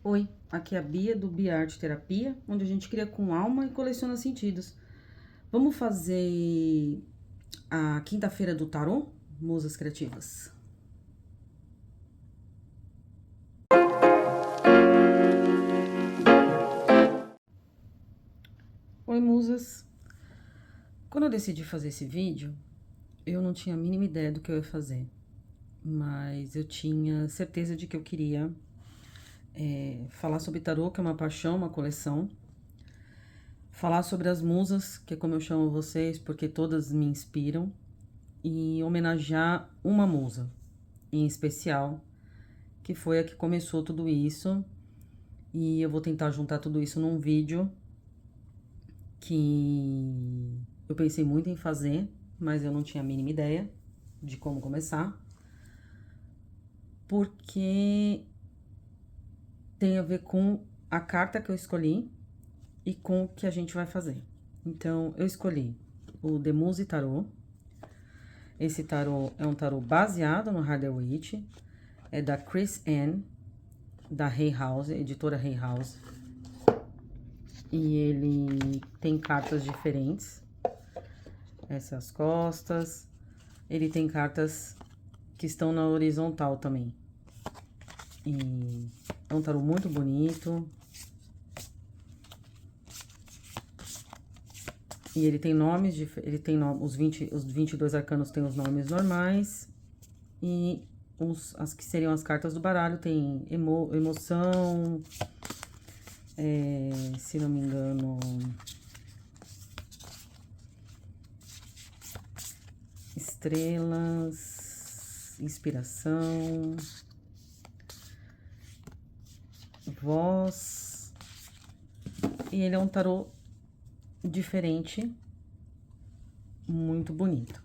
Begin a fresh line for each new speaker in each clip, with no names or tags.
Oi, aqui é a Bia do Bia Arte Terapia, onde a gente cria com alma e coleciona sentidos. Vamos fazer a quinta-feira do tarô? Musas Criativas. Oi, musas. Quando eu decidi fazer esse vídeo, eu não tinha a mínima ideia do que eu ia fazer, mas eu tinha certeza de que eu queria falar sobre tarô, que é uma paixão, uma coleção. Falar sobre as musas, que é como eu chamo vocês, porque todas me inspiram. E homenagear uma musa em especial, que foi a que começou tudo isso. E eu vou tentar juntar tudo isso num vídeo que eu pensei muito em fazer, mas eu não tinha a mínima ideia de como começar. Porque tem a ver com a carta que eu escolhi e com o que a gente vai fazer. Então, eu escolhi o The Muse Tarot. Esse tarô é um tarô baseado no Rider-Waite, é da Chris Anne, da Hay House, editora Hay House. E ele tem cartas diferentes. Essas costas. Ele tem cartas que estão na horizontal também. E é um tarô muito bonito. E ele tem nomes, ele tem os 22 arcanos tem os nomes normais. E as que seriam as cartas do baralho tem emoção, se não me engano, estrelas, inspiração, voz. E ele é um tarô diferente, muito bonito.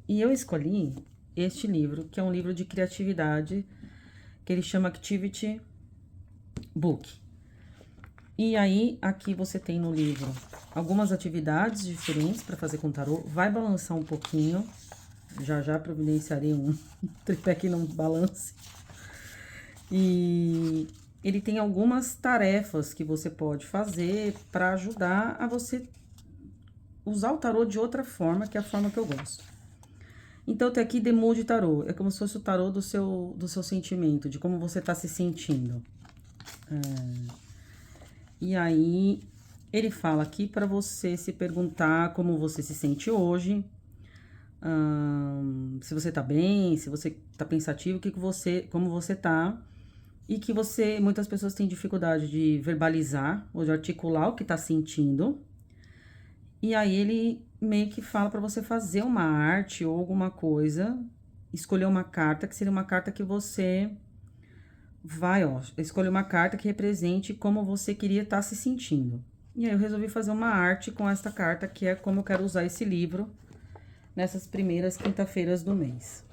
E eu escolhi este livro, que é um livro de criatividade, que ele chama Activity Book. E aí, aqui você tem no livro algumas atividades diferentes para fazer com tarô. Vai balançar um pouquinho. Já providenciarei um tripé que não balance. E ele tem algumas tarefas que você pode fazer para ajudar a você usar o tarô de outra forma, que é a forma que eu gosto. Então, tem aqui The Mood Tarô. É como se fosse o tarô do seu sentimento, de como você tá se sentindo. E aí, ele fala aqui para você se perguntar como você se sente hoje. Se você tá bem, se você tá pensativo, como você tá. E que muitas pessoas têm dificuldade de verbalizar ou de articular o que tá sentindo. E aí ele meio que fala para você fazer uma arte ou alguma coisa, escolher uma carta, que seria uma carta que você vai, escolher uma carta que represente como você queria estar se sentindo. E aí eu resolvi fazer uma arte com esta carta, que é como eu quero usar esse livro nessas primeiras quinta-feiras do mês.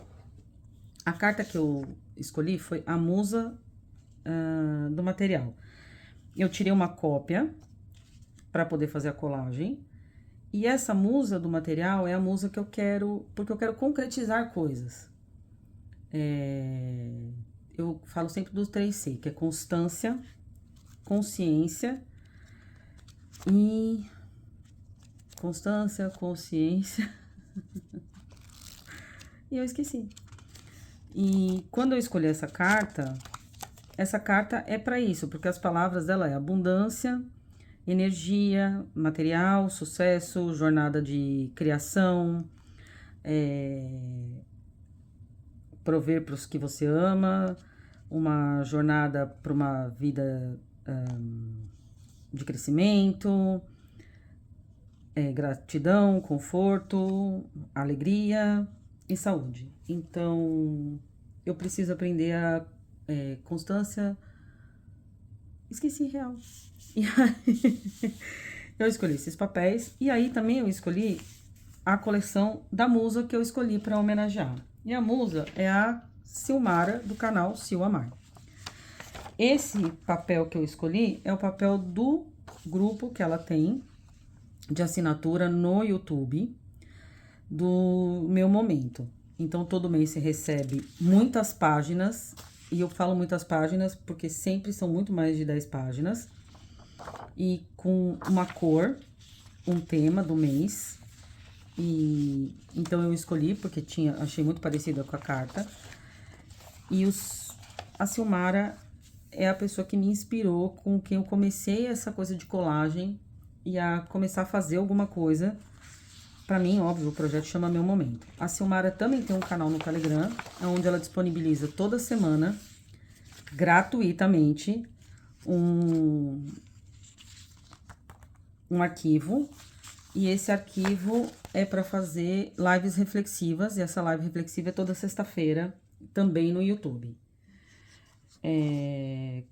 A carta que eu escolhi foi a musa do material. Eu tirei uma cópia para poder fazer a colagem. E essa musa do material é a musa que eu quero, porque eu quero concretizar coisas. Eu falo sempre dos 3C, que é constância, consciência e... Constância, consciência... E eu esqueci. E quando eu escolhi essa carta é para isso, porque as palavras dela é abundância, energia, material, sucesso, jornada de criação, prover para os que você ama, uma jornada para uma vida de crescimento, gratidão, conforto, alegria e saúde. Então, eu preciso aprender a constância. Esqueci real. E aí, eu escolhi esses papéis. E aí também eu escolhi a coleção da musa que eu escolhi para homenagear. E a musa é a Silmara, do canal Sil Amar. Esse papel que eu escolhi é o papel do grupo que ela tem de assinatura no YouTube do Meu Momento. Então, todo mês você recebe muitas páginas E eu falo muitas páginas, porque sempre são muito mais de 10 páginas. E com uma cor, um tema do mês. E então eu escolhi, porque achei muito parecida com a carta. E a Silmara é a pessoa que me inspirou, com quem eu comecei essa coisa de colagem e a começar a fazer alguma coisa. Pra mim, óbvio, o projeto chama Meu Momento. A Silmara também tem um canal no Telegram, onde ela disponibiliza toda semana, gratuitamente, um arquivo. E esse arquivo é para fazer lives reflexivas, e essa live reflexiva é toda sexta-feira, também no YouTube.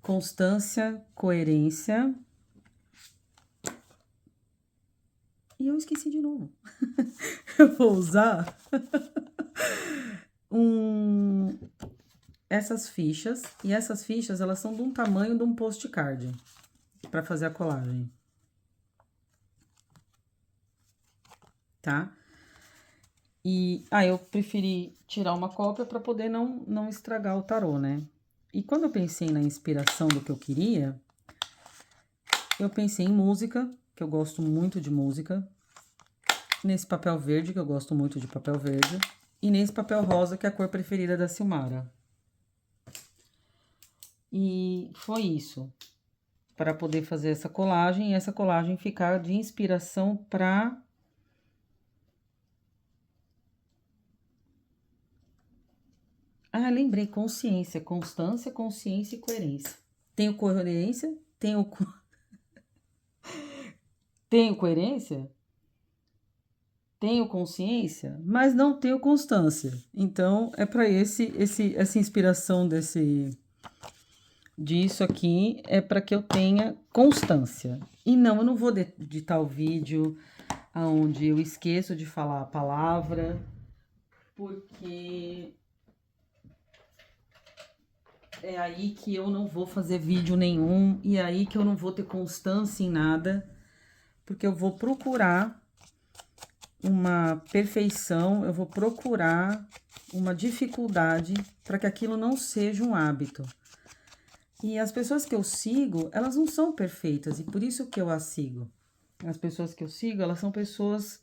Constância, coerência. E eu esqueci de novo. Eu vou usar essas fichas. E essas fichas, elas são de um tamanho de um postcard para fazer a colagem. Tá? E eu preferi tirar uma cópia para poder não estragar o tarô, né? E quando eu pensei na inspiração do que eu queria, eu pensei em música, que eu gosto muito de música, nesse papel verde, que eu gosto muito de papel verde, e nesse papel rosa, que é a cor preferida da Silmara. E foi isso, para poder fazer essa colagem, e essa colagem ficar de inspiração para... lembrei, consciência, constância, consciência e coerência. Tenho coerência, tenho coerência, tenho consciência, mas não tenho constância. Então, é para essa inspiração disso aqui, é para que eu tenha constância. E não, eu não vou editar o vídeo onde eu esqueço de falar a palavra, porque é aí que eu não vou fazer vídeo nenhum, e é aí que eu não vou ter constância em nada, porque eu vou procurar uma perfeição, eu vou procurar uma dificuldade para que aquilo não seja um hábito. E as pessoas que eu sigo, elas não são perfeitas, e por isso que eu as sigo. As pessoas que eu sigo, elas são pessoas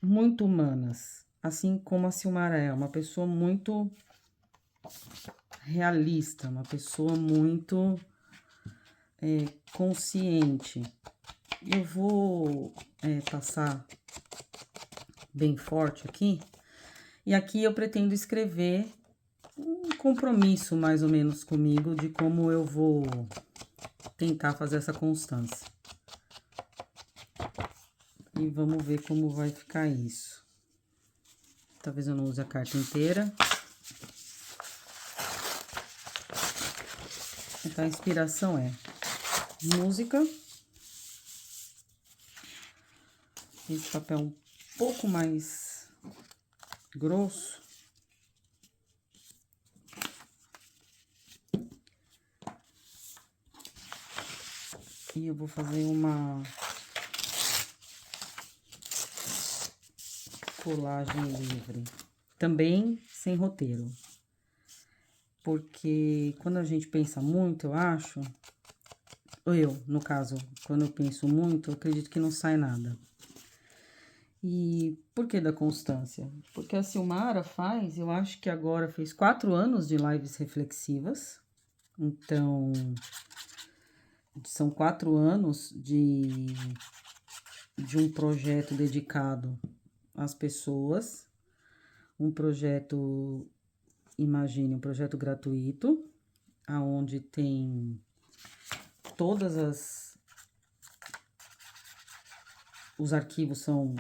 muito humanas, assim como a Silmara é, uma pessoa muito realista, uma pessoa muito consciente. Eu vou passar bem forte aqui, e aqui eu pretendo escrever um compromisso mais ou menos comigo de como eu vou tentar fazer essa constância. E vamos ver como vai ficar isso. Talvez eu não use a carta inteira. Então, a inspiração é música. Esse papel um pouco mais grosso. E eu vou fazer uma colagem livre. Também sem roteiro. Porque quando a gente pensa muito, eu acho... no caso, quando eu penso muito, eu acredito que não sai nada. E por que da constância? Porque a Silmara eu acho que agora fez 4 anos de lives reflexivas. Então, são 4 anos de um projeto dedicado às pessoas. Um projeto, imagine, um projeto gratuito, aonde tem os arquivos são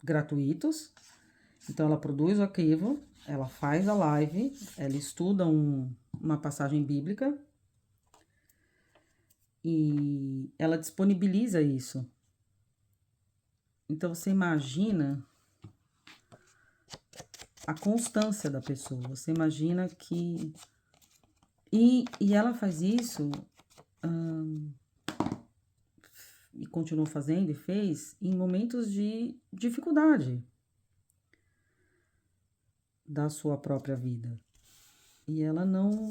gratuitos. Então, ela produz o arquivo, ela faz a live, ela estuda uma passagem bíblica e ela disponibiliza isso. Então, você imagina a constância da pessoa, você imagina que... E ela faz isso... e continuou fazendo e fez em momentos de dificuldade da sua própria vida. E ela não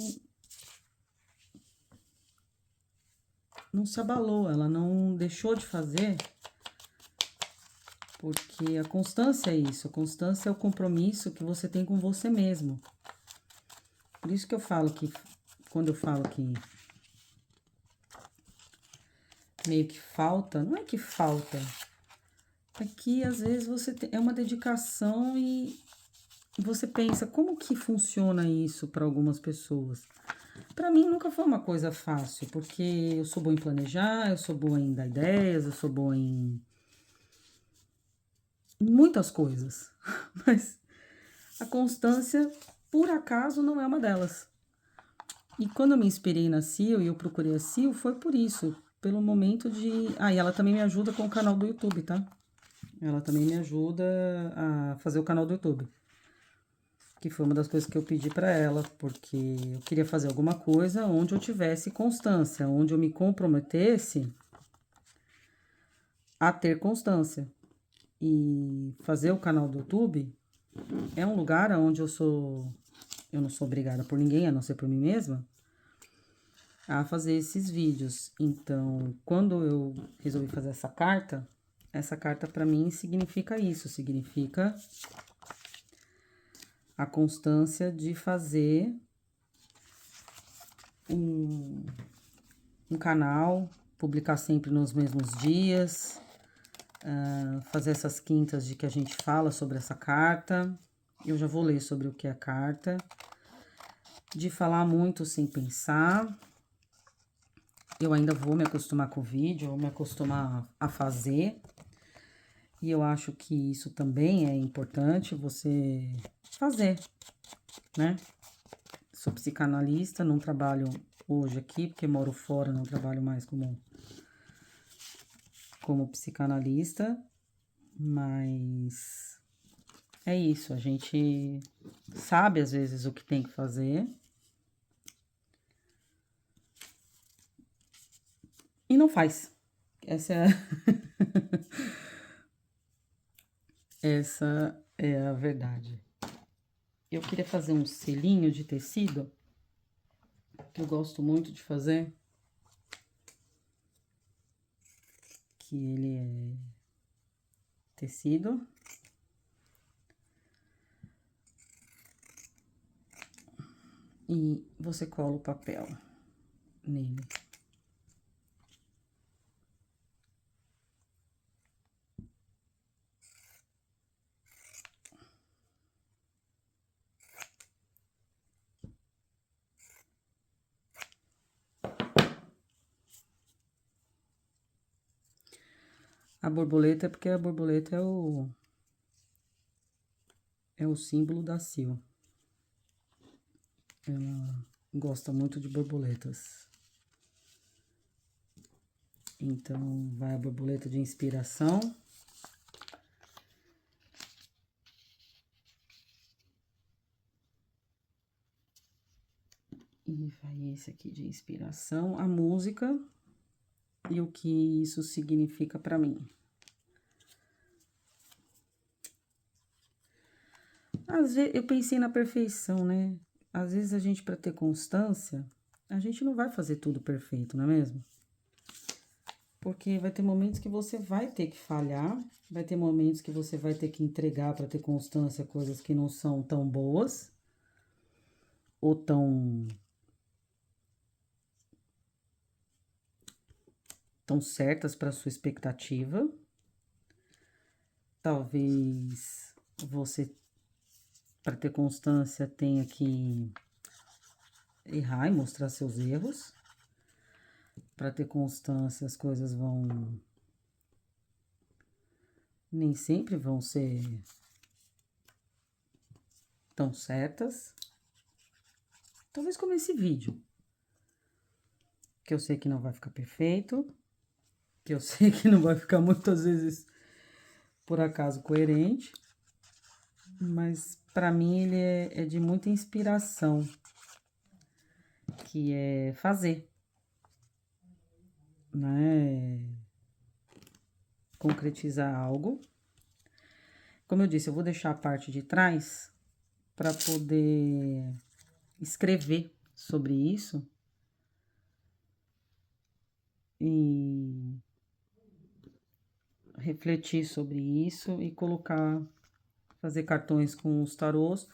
se abalou, ela não deixou de fazer, porque a constância é isso, a constância é o compromisso que você tem com você mesmo. Por isso que eu falo que, quando eu falo que meio que falta, não é que falta, é que às vezes você é uma dedicação e você pensa, como que funciona isso para algumas pessoas? Para mim nunca foi uma coisa fácil, porque eu sou boa em planejar, eu sou boa em dar ideias, eu sou boa em muitas coisas, mas a constância, por acaso, não é uma delas. E quando eu me inspirei na Sil e eu procurei a Sil, foi por isso, pelo momento de... Ah, e ela também me ajuda com o canal do YouTube, tá? Ela também me ajuda a fazer o canal do YouTube. Que foi uma das coisas que eu pedi pra ela, porque eu queria fazer alguma coisa onde eu tivesse constância, onde eu me comprometesse a ter constância. E fazer o canal do YouTube é um lugar onde eu não sou obrigada por ninguém, a não ser por mim mesma, a fazer esses vídeos. Então, quando eu resolvi fazer essa carta para mim significa isso, significa a constância de fazer um canal, publicar sempre nos mesmos dias, fazer essas quintas de que a gente fala sobre essa carta. Eu já vou ler sobre o que é a carta. De falar muito sem pensar. Eu ainda vou me acostumar com o vídeo, vou me acostumar a fazer. E eu acho que isso também é importante, você fazer, né? Sou psicanalista, não trabalho hoje aqui, porque moro fora, não trabalho mais como psicanalista, mas é isso, a gente sabe às vezes o que tem que fazer e não faz. Essa é essa é a verdade. Eu queria fazer um selinho de tecido, que eu gosto muito de fazer, que ele é tecido. E você cola o papel nele. A borboleta é porque a borboleta é o símbolo da Sil. Ela gosta muito de borboletas. Então, vai a borboleta de inspiração. E vai esse aqui de inspiração, a música e o que isso significa pra mim. Às vezes, eu pensei na perfeição, né? Às vezes a gente, pra ter constância, a gente não vai fazer tudo perfeito, não é mesmo? Porque vai ter momentos que você vai ter que falhar, vai ter momentos que você vai ter que entregar para ter constância coisas que não são tão boas ou tão certas para sua expectativa. Talvez você, para ter constância, tenha que errar e mostrar seus erros. Para ter constância, as coisas nem sempre vão ser tão certas. Talvez como esse vídeo, que eu sei que não vai ficar perfeito, que eu sei que não vai ficar muitas vezes, por acaso, coerente, mas para mim ele é de muita inspiração, que é fazer, né? Concretizar algo. Como eu disse, eu vou deixar a parte de trás para poder escrever sobre isso e refletir sobre isso e colocar, fazer cartões com os tarôs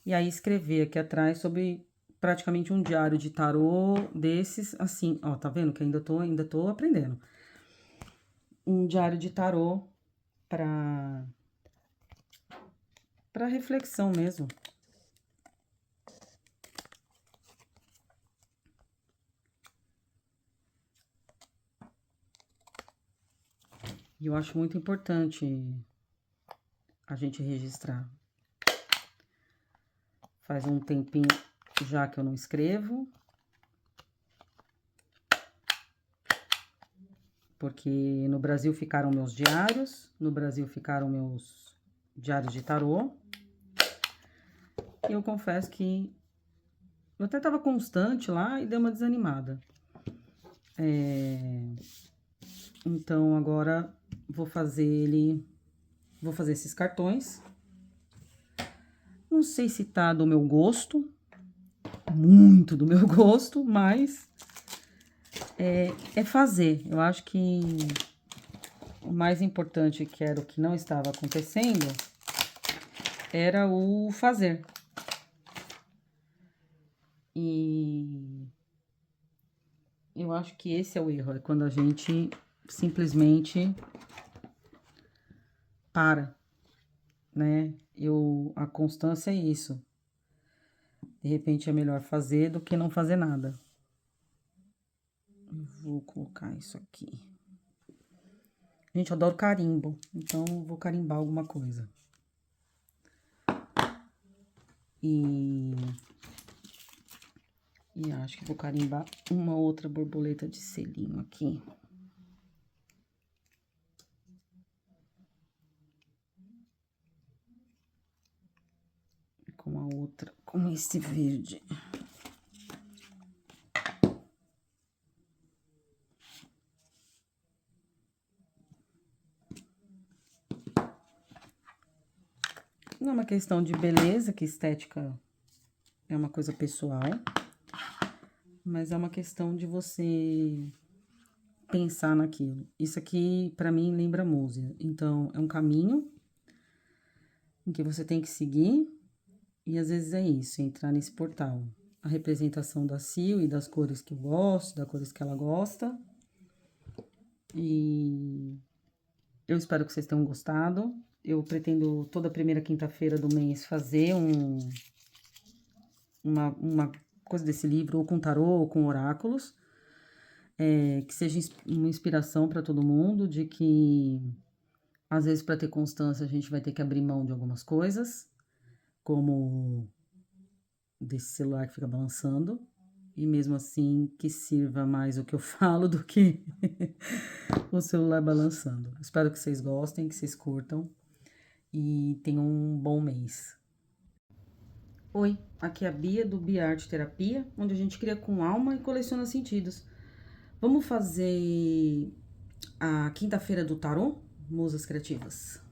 e aí escrever aqui atrás sobre praticamente um diário de tarô desses, assim, ó, tá vendo que ainda tô aprendendo. Um diário de tarô para reflexão mesmo. E eu acho muito importante a gente registrar. Faz um tempinho já que eu não escrevo. Porque no Brasil ficaram meus diários, no Brasil ficaram meus diários de tarô. E eu confesso que eu até tava constante lá e deu uma desanimada. Então, agora vou fazer esses cartões. Não sei se tá do meu gosto, muito do meu gosto, mas é fazer. Eu acho que o mais importante, que era o que não estava acontecendo, era o fazer. E eu acho que esse é o erro, é quando a gente simplesmente para, né? A constância é isso. De repente é melhor fazer do que não fazer nada. Vou colocar isso aqui. Gente, eu adoro carimbo, então vou carimbar alguma coisa. E acho que vou carimbar uma outra borboleta de selinho aqui. Com a outra, com esse verde. Não é uma questão de beleza, que estética é uma coisa pessoal, mas é uma questão de você pensar naquilo. Isso aqui, pra mim, lembra música. Então, é um caminho em que você tem que seguir, e às vezes é isso, entrar nesse portal. A representação da Sil e das cores que eu gosto, das cores que ela gosta. E eu espero que vocês tenham gostado. Eu pretendo toda primeira quinta-feira do mês fazer uma coisa desse livro, ou com tarô, ou com oráculos. Que seja uma inspiração para todo mundo, de que às vezes para ter constância a gente vai ter que abrir mão de algumas coisas, como desse celular que fica balançando, e mesmo assim que sirva mais o que eu falo do que o celular balançando. Espero que vocês gostem, que vocês curtam e tenham um bom mês. Oi, aqui é a Bia do Bia Arte Terapia, onde a gente cria com alma e coleciona sentidos. Vamos fazer a quinta-feira do tarô? Musas Criativas.